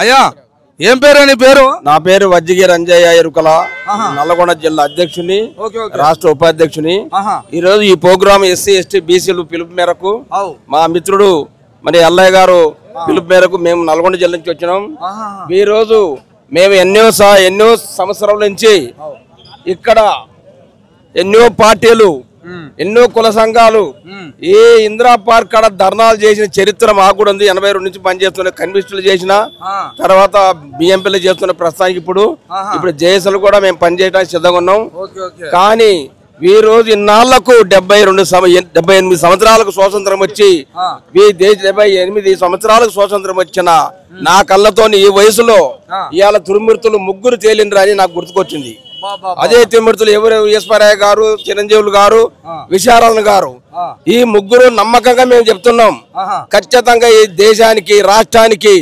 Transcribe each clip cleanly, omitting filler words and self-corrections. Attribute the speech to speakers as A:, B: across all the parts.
A: అయ్యా ఏం పేరు నీ పేరు?
B: నా పేరు వజ్జిగి రంజయ్య ఎరుకల, నల్లగొండ జిల్లా అధ్యక్షుని, రాష్ట్ర ఉపాధ్యక్షుని. ఈ రోజు ఈ ప్రోగ్రామ్ ఎస్సీ ఎస్టీ బీసీలు పిలుపు మేరకు మా మిత్రుడు మరి అల్లయ్య గారు పిలుపు మేరకు మేము నల్గొండ జిల్లా నుంచి వచ్చినాం. ఈ రోజు మేము ఎన్నో సంవత్సరాల నుంచి ఇక్కడ ఎన్నో పార్టీలు, ఎన్నో కుల సంఘాలు ఏ ఇందిరా పార్క్ కాడ ధర్నాలు చేసిన చరిత్ర మాకు కూడా ఉంది. 82 నుంచి పనిచేస్తున్న కన్విస్టులు చేసిన తర్వాత బిఎంపీలు చేస్తున్న ప్రస్తుతానికి ఇప్పుడు జేఎస్లు కూడా మేము పనిచేయడానికి సిద్ధంగా ఉన్నాం. కానీ ఈ రోజు ఇన్నాళ్లకు 78 సంవత్సరాలకు స్వాతంత్రం వచ్చి 78 సంవత్సరాలకు స్వాతంత్రం వచ్చిన నా కళ్ళతోని ఈ వయసులో ఇవాళ తురుమూర్తులు ముగ్గురు తేలిండ్రు అని నాకు గుర్తుకొచ్చింది. అదే తిమ్మర్తులు ఎవరు? ఈశ్వరయ్య గారు, చిరంజీవులు గారు, విశారాధన గారు. ఈ ముగ్గురు నమ్మకంగా మేము చెప్తున్నాం, ఖచ్చితంగా ఈ దేశానికి రాష్ట్రానికి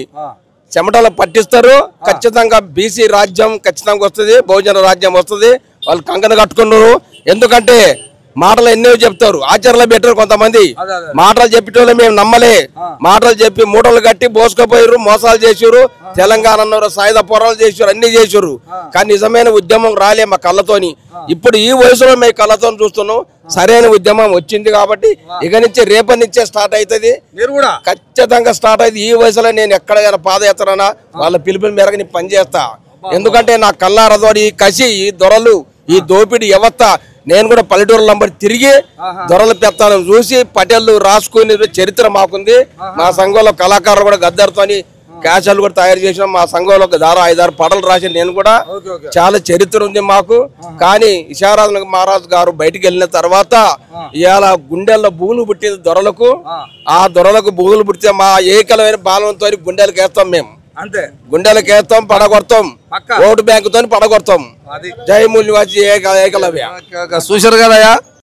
B: చెమటలు పట్టిస్తారు. ఖచ్చితంగా బీసీ రాజ్యం ఖచ్చితంగా వస్తుంది, బహుజన రాజ్యం వస్తుంది. వాళ్ళు కంకణ కట్టుకున్నారు. ఎందుకంటే మాటలు ఎన్నో చెప్తారు, ఆచరణలో పెట్టారు. కొంతమంది మాటలు చెప్పేటోళ్ళు మేము నమ్మలే. మాటలు చెప్పి మూటలు కట్టి మోసుకుపోయారు, మోసాలు చేసారు, తెలంగాణ అన్నారు, సాయుధ పోరాలు చేసారు, అన్ని చేసారు. కానీ నిజమైన ఉద్యమం రాలే మా కళ్ళతోని. ఇప్పుడు ఈ వయసులో మేము కళ్ళతో చూస్తున్నాం. సరైన ఉద్యమం వచ్చింది కాబట్టి ఇక నుంచి రేపటి నుంచే స్టార్ట్ అవుతుంది. ఖచ్చితంగా స్టార్ట్ అవుతుంది. ఈ వయసులో నేను ఎక్కడైనా పాదయాత్రనా వాళ్ళ పిలుపుల మేరకు నేను పనిచేస్తా. ఎందుకంటే నా కళ్ళారదో ఈ కసి, ఈ దొరలు, ఈ దోపిడి వ్యవస్థ, నేను కూడా పల్లెటూరు నంబర్ తిరిగి దొరల పెత్తాలను చూసి పటేళ్లు రాసుకునే చరిత్ర మాకుంది. మా సంఘంలో కళాకారులు కూడా గద్దరుతోని క్యాషాలు కూడా తయారు చేసిన మా సంఘంలో 5-6 పాటలు రాసి నేను కూడా చాలా చరిత్ర ఉంది మాకు. కానీ విశారాధన మహారాజు గారు బయటికి వెళ్ళిన తర్వాత ఇవాళ గుండెల్లో బూగులు పుట్టింది దొరలకు. ఆ దొరలకు బూగులు పుట్టితే మా ఏకలమైన బాలంతో గుండెలకు వేస్తాం. మేము అంతే గుండెలకు వేస్తాం, పడగొడతాం, ఓటు బ్యాంకుతో పడగొడతాం. జై మూల్యవాసి ఏకలవ్య.
A: చూశారు కదయ్యా.